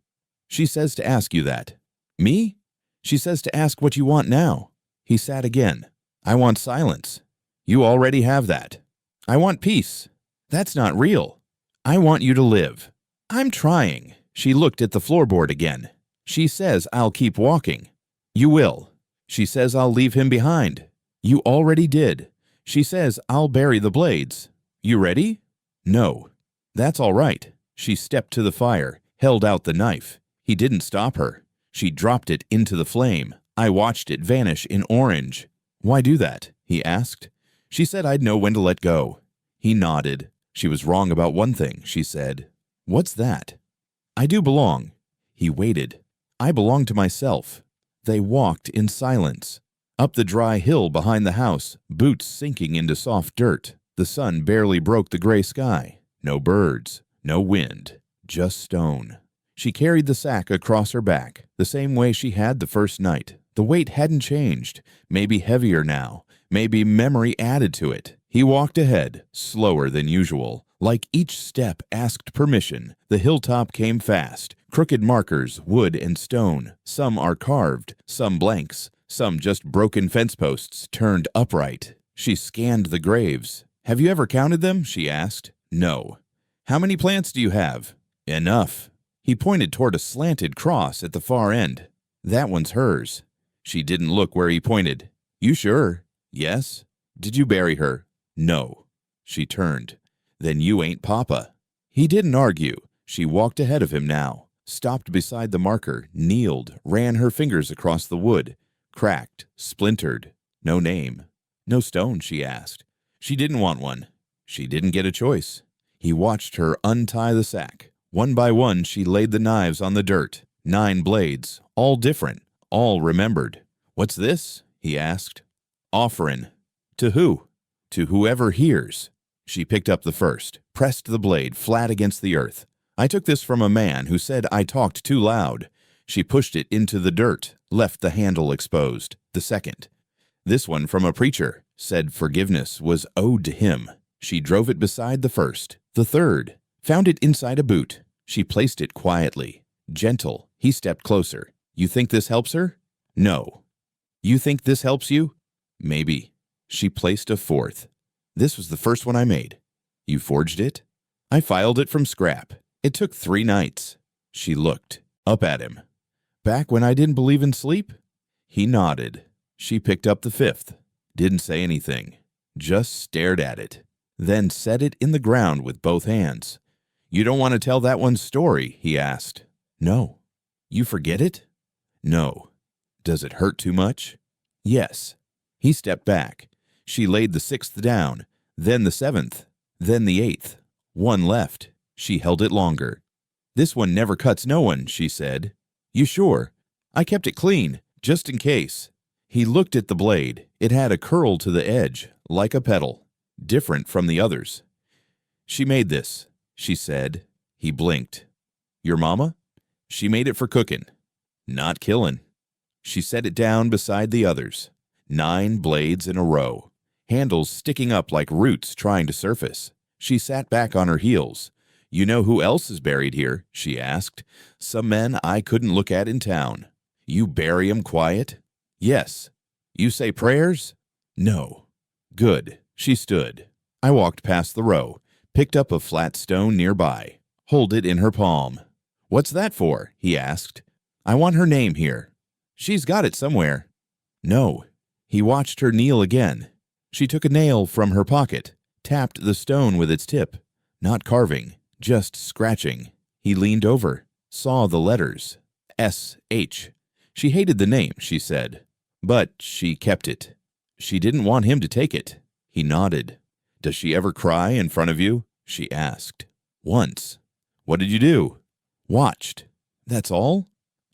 She says to ask you that. Me? She says to ask what you want now. He sat again. I want silence. You already have that. I want peace. That's not real. I want you to live. I'm trying. She looked at the floorboard again. She says I'll keep walking. You will. She says I'll leave him behind. You already did. She says I'll bury the blades. You ready? No. That's all right. She stepped to the fire, held out the knife. He didn't stop her. She dropped it into the flame. I watched it vanish in orange. Why do that? He asked. She said I'd know when to let go. He nodded. She was wrong about one thing, she said. What's that? I do belong. He waited. I belong to myself. They walked in silence. Up the dry hill behind the house, boots sinking into soft dirt. The sun barely broke the gray sky. No birds, no wind, just stone. She carried the sack across her back, the same way she had the first night. The weight hadn't changed, maybe heavier now, maybe memory added to it. He walked ahead, slower than usual. Like each step asked permission, the hilltop came fast. Crooked markers, wood and stone. Some are carved, some blanks, some just broken fence posts turned upright. She scanned the graves. "Have you ever counted them?" she asked. "No." "How many plants do you have?" "Enough." He pointed toward a slanted cross at the far end. "That one's hers." She didn't look where he pointed. "You sure?" "Yes." "Did you bury her?" "No." She turned. "Then you ain't Papa." He didn't argue. She walked ahead of him now, stopped beside the marker, kneeled, ran her fingers across the wood. Cracked, splintered. No name. "No stone?" she asked. She didn't want one. She didn't get a choice. He watched her untie the sack. One by one, she laid the knives on the dirt. 9 blades, all different, all remembered. "What's this?" he asked. "Offerin'." "To who?" "To whoever hears." She picked up the first, pressed the blade flat against the earth. "I took this from a man who said I talked too loud." She pushed it into the dirt, left the handle exposed. The second. "This one from a preacher, said forgiveness was owed to him." She drove it beside the first. The third. Found it inside a boot. She placed it quietly. Gentle. He stepped closer. "You think this helps her?" "No." "You think this helps you?" "Maybe." She placed a fourth. "This was the first one I made." "You forged it?" "I filed it from scrap. It took 3 nights." She looked up at him. "Back when I didn't believe in sleep?" He nodded. She picked up the 5th. Didn't say anything. Just stared at it. Then set it in the ground with both hands. "You don't want to tell that one's story?" he asked. "No." "You forget it?" "No." "Does it hurt too much?" "Yes." He stepped back. She laid the 6th down, then the 7th, then the 8th. One left. She held it longer. "This one never cuts no one," she said. "You sure?" "I kept it clean, just in case." He looked at the blade. It had a curl to the edge, like a petal, different from the others. "She made this," she said. He blinked. "Your mama?" "She made it for cooking." "Not killing." She set it down beside the others. 9 blades in a row. Handles sticking up like roots trying to surface. She sat back on her heels. "You know who else is buried here?" she asked. "Some men I couldn't look at in town." "You bury 'em quiet?" "Yes." "You say prayers?" "No." "Good." She stood. I walked past the row, picked up a flat stone nearby, hold it in her palm. "What's that for?" he asked. "I want her name here." "She's got it somewhere." "No." He watched her kneel again. She took a nail from her pocket, tapped the stone with its tip. Not carving, just scratching. He leaned over, saw the letters. S.H. She hated the name, she said, but she kept it. She didn't want him to take it. He nodded. "Does she ever cry in front of you?" she asked. "Once." "What did you do?" "Watched." "That's all?"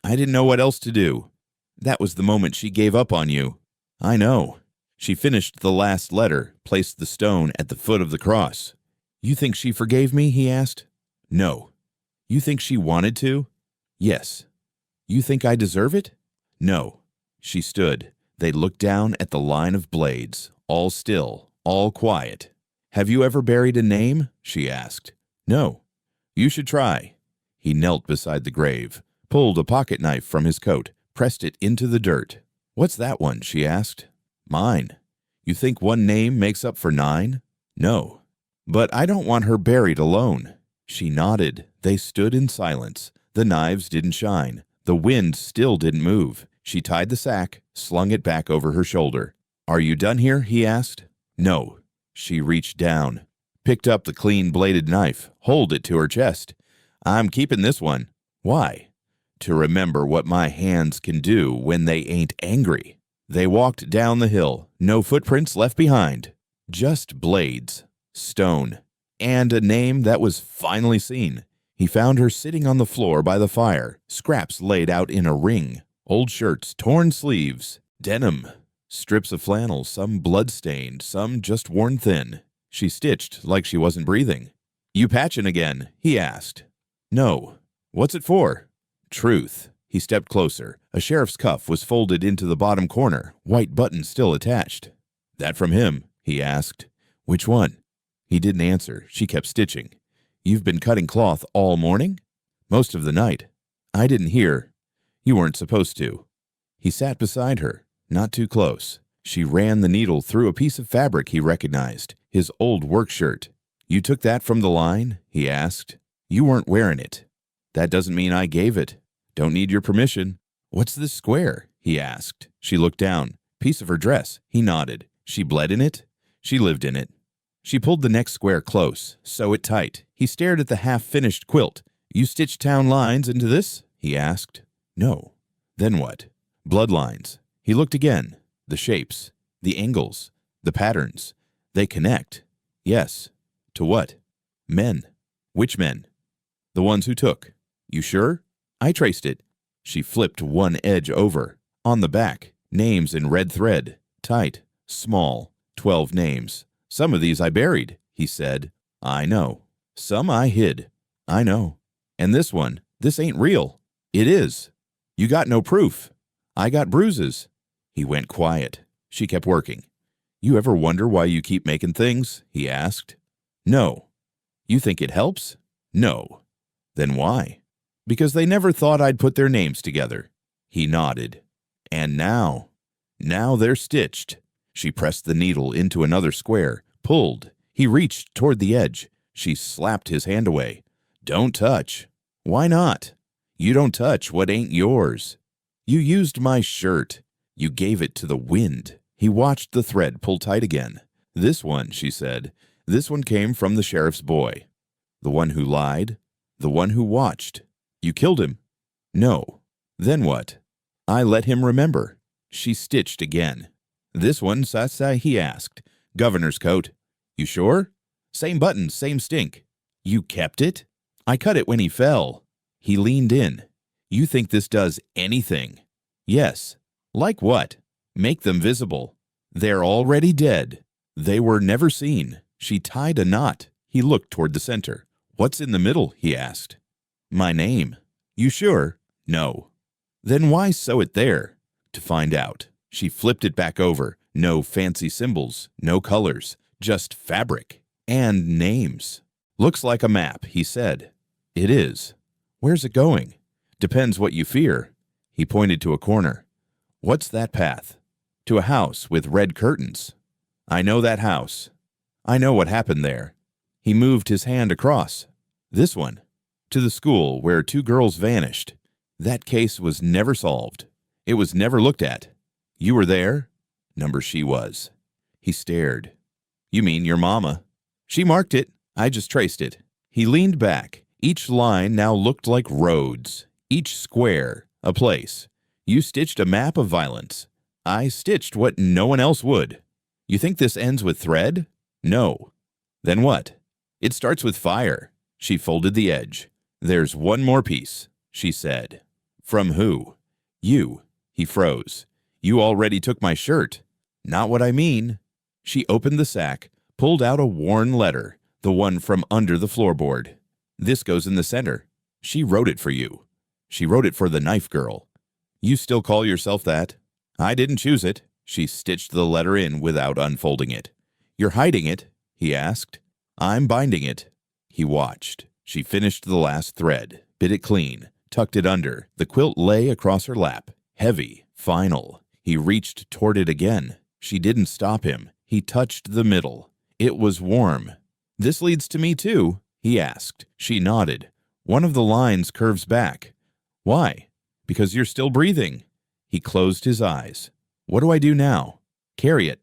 "I didn't know what else to do." "That was the moment she gave up on you." "I know." She finished the last letter, placed the stone at the foot of the cross. "You think she forgave me?" he asked. "No." "You think she wanted to?" "Yes." "You think I deserve it?" "No." She stood. They looked down at the line of blades, all still, all quiet. "Have you ever buried a name?" she asked. "No." "You should try." He knelt beside the grave, pulled a pocket knife from his coat, pressed it into the dirt. "What's that one?" she asked. "Mine." "You think one name makes up for 9? "No." "But I don't want her buried alone." She nodded. They stood in silence. The knives didn't shine. The wind still didn't move. She tied the sack, slung it back over her shoulder. "Are you done here?" he asked. "No." She reached down, picked up the clean-bladed knife, held it to her chest. "I'm keeping this one." "Why?" "To remember what my hands can do when they ain't angry." They walked down the hill, no footprints left behind. Just blades, stone, and a name that was finally seen. He found her sitting on the floor by the fire, scraps laid out in a ring, old shirts, torn sleeves, denim, strips of flannel, some blood-stained, some just worn thin. She stitched like she wasn't breathing. "You patchin' again?" he asked. "No." "What's it for?" "Truth." He stepped closer. A sheriff's cuff was folded into the bottom corner, white button still attached. "That from him?" he asked. Which one? He didn't answer. She kept stitching. You've been cutting cloth all morning? Most of the night. I didn't hear. You weren't supposed to. He sat beside her, not too close. She ran the needle through a piece of fabric he recognized, his old work shirt. You took that from the line? He asked. You weren't wearing it. That doesn't mean I gave it. Don't need your permission. What's this square? He asked. She looked down. Piece of her dress. He nodded. She bled in it? She lived in it. She pulled the next square close, sew it tight. He stared at the half-finished quilt. You stitched town lines into this? He asked. No. Then what? Bloodlines. He looked again. The shapes, the angles, the patterns. They connect. Yes. To what? Men. Which men? The ones who took. You sure? I traced it. She flipped one edge over. On the back, names in red thread. Tight. Small. 12 names. Some of these I buried, he said. I know. Some I hid. I know. And this one, this ain't real. It is. You got no proof. I got bruises. He went quiet. She kept working. You ever wonder why you keep making things? He asked. No. You think it helps? No. Then why? Because they never thought I'd put their names together. He nodded. And now they're stitched. She pressed the needle into another square, pulled. He reached toward the edge. She slapped his hand away. Don't touch. Why not? You don't touch what ain't yours. You used my shirt. You gave it to the wind. He watched the thread pull tight again. This one, she said, this one came from the sheriff's boy. The one who lied? The one who watched. You killed him? No. Then what? I let him remember. She stitched again. This one, Sasa, he asked. Governor's coat. You sure? Same buttons, same stink. You kept it? I cut it when he fell. He leaned in. You think this does anything? Yes. Like what? Make them visible. They're already dead. They were never seen. She tied a knot. He looked toward the center. What's in the middle? He asked. My name. You sure? No. Then why sew it there? To find out. She flipped it back over. No fancy symbols, no colors, just fabric and names. Looks like a map, he said. It is. Where's it going? Depends what you fear. He pointed to a corner. What's that path? To a house with red curtains. I know that house. I know what happened there. He moved his hand across. This one. To the school where 2 girls vanished. That case was never solved. It was never looked at. You were there? Number she was. He stared. You mean your mama? She marked it. I just traced it. He leaned back. Each line now looked like roads. Each square, a place. You stitched a map of violence. I stitched what no one else would. You think this ends with thread? No. Then what? It starts with fire. She folded the edge. There's one more piece, she said. From who? You. He froze. You already took my shirt. Not what I mean. She opened the sack, pulled out a worn letter, the one from under the floorboard. This goes in the center. She wrote it for you. She wrote it for the knife girl. You still call yourself that? I didn't choose it. She stitched the letter in without unfolding it. You're hiding it? He asked. I'm binding it. He watched. She finished the last thread, bit it clean, tucked it under. The quilt lay across her lap, heavy, final. He reached toward it again. She didn't stop him. He touched the middle. It was warm. This leads to me too, he asked. She nodded. One of the lines curves back. Why? Because you're still breathing. He closed his eyes. What do I do now? Carry it.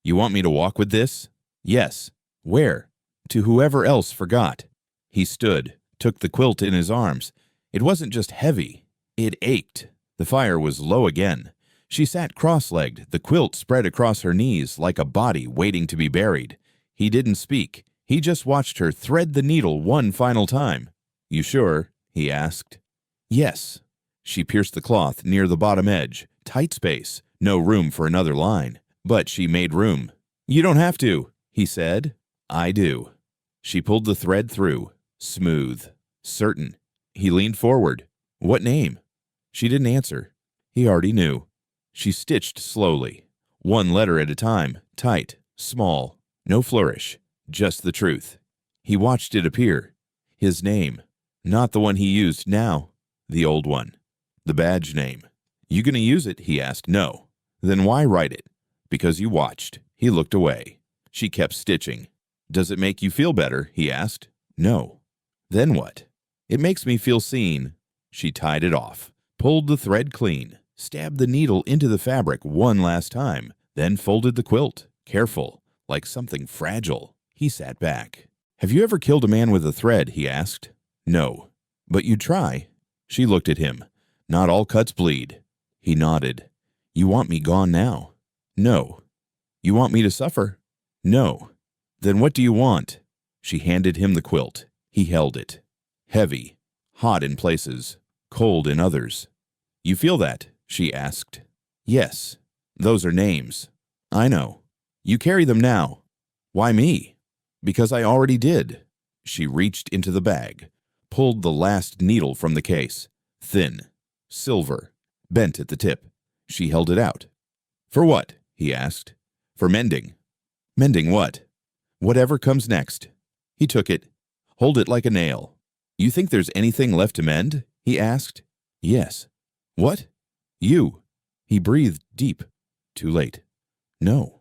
You want me to walk with this? Yes. Where? To whoever else forgot. He stood, took the quilt in his arms. It wasn't just heavy. It ached. The fire was low again. She sat cross-legged, the quilt spread across her knees like a body waiting to be buried. He didn't speak. He just watched her thread the needle one final time. You sure? He asked. Yes. She pierced the cloth near the bottom edge. Tight space. No room for another line. But she made room. You don't have to, he said. I do. She pulled the thread through. Smooth. Certain. He leaned forward. What name? She didn't answer. He already knew. She stitched slowly. One letter at a time. Tight. Small. No flourish, just the truth. He watched it appear. His name. Not the one he used now. The old one. The badge name. You gonna use it? He asked. No. Then why write it? Because you watched. He looked away. She kept stitching. Does it make you feel better? He asked. No. Then what? It makes me feel seen. She tied it off, pulled the thread clean, stabbed the needle into the fabric one last time, then folded the quilt, careful, like something fragile. He sat back. Have you ever killed a man with a thread? He asked. No. But you'd try. She looked at him. Not all cuts bleed. He nodded. You want me gone now? No. You want me to suffer? No. Then what do you want? She handed him the quilt. He held it. Heavy, hot in places, cold in others. You feel that? She asked. Yes. Those are names. I know. You carry them now. Why me? Because I already did. She reached into the bag, pulled the last needle from the case. Thin, silver, bent at the tip. She held it out. For what? He asked. For mending. Mending what? Whatever comes next. He took it. Hold it like a nail. You think there's anything left to mend? He asked. Yes. What? You. He breathed deep. Too late. No.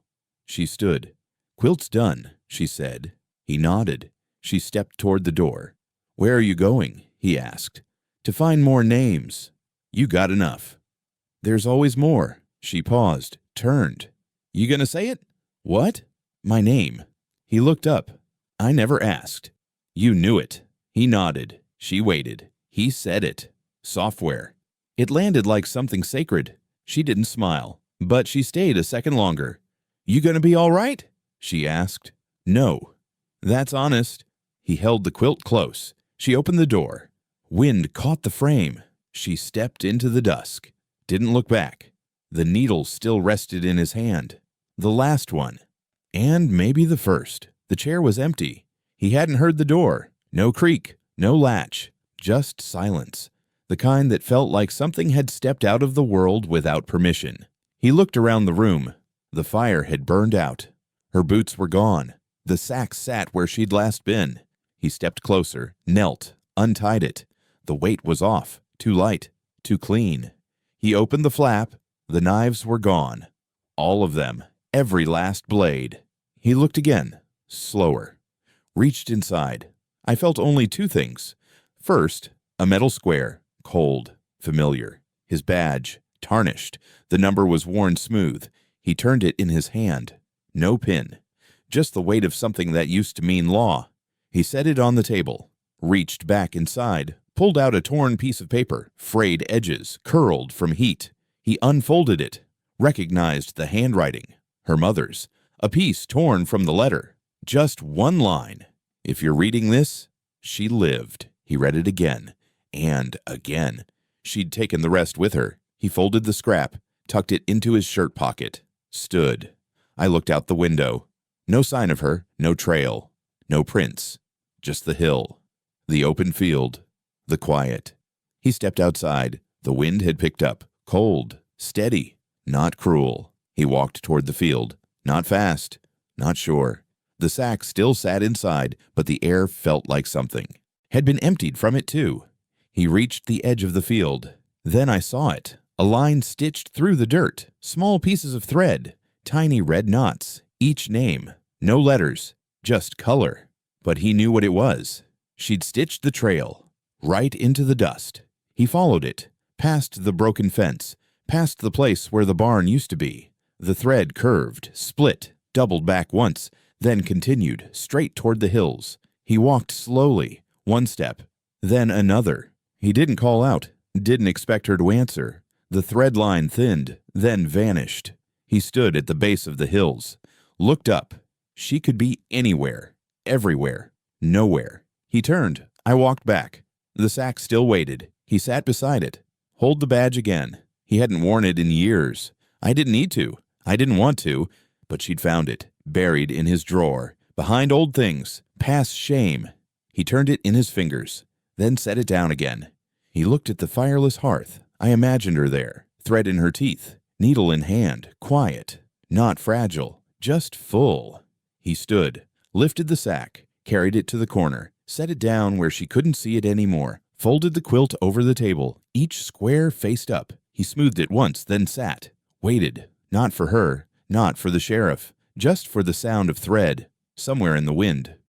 She stood. Quilt's done, she said. He nodded. She stepped toward the door. Where are you going? He asked. To find more names. You got enough. There's always more. She paused, turned. You gonna say it? What? My name. He looked up. I never asked. You knew it. He nodded. She waited. He said it. Software. It landed like something sacred. She didn't smile, but she stayed a second longer. You gonna be all right? She asked. No. That's honest. He held the quilt close. She opened the door. Wind caught the frame. She stepped into the dusk. Didn't look back. The needle still rested in his hand. The last one. And maybe the first. The chair was empty. He hadn't heard the door. No creak, no latch, just silence. The kind that felt like something had stepped out of the world without permission. He looked around the room. The fire had burned out. Her boots were gone. The sack sat where she'd last been. He stepped closer, knelt, untied it. The weight was off, too light, too clean. He opened the flap. The knives were gone. All of them, every last blade. He looked again, slower. Reached inside. I felt only two things. First, a metal square, cold, familiar. His badge, tarnished. The number was worn smooth. He turned it in his hand. No pin. Just the weight of something that used to mean law. He set it on the table, reached back inside, pulled out a torn piece of paper, frayed edges, curled from heat. He unfolded it, recognized the handwriting, her mother's, a piece torn from the letter. Just one line. If you're reading this, she lived. He read it again, and again. She'd taken the rest with her. He folded the scrap, tucked it into his shirt pocket, stood. I looked out the window. No sign of her, no trail, no prints, just the hill, the open field, the quiet. He stepped outside. The wind had picked up, cold, steady, not cruel. He walked toward the field, not fast, not sure. The sack still sat inside, but the air felt like something had been emptied from it too. He reached the edge of the field. Then I saw it, a line stitched through the dirt, small pieces of thread, tiny red knots, each name, no letters, just color. But he knew what it was. She'd stitched the trail, right into the dust. He followed it, past the broken fence, past the place where the barn used to be. The thread curved, split, doubled back once, then continued straight toward the hills. He walked slowly, one step, then another. He didn't call out, didn't expect her to answer. The thread line thinned, then vanished. He stood at the base of the hills, looked up. She could be anywhere, everywhere, nowhere. He turned. I walked back. The sack still waited. He sat beside it. Hold the badge again. He hadn't worn it in years. I didn't need to. I didn't want to, but she'd found it, buried in his drawer, behind old things, past shame. He turned it in his fingers, then set it down again. He looked at the fireless hearth. I imagined her there, thread in her teeth, needle in hand, quiet, not fragile, just full. He stood, lifted the sack, carried it to the corner, set it down where she couldn't see it anymore, folded the quilt over the table, each square faced up. He smoothed it once, then sat, waited, not for her, not for the sheriff, just for the sound of thread, somewhere in the wind.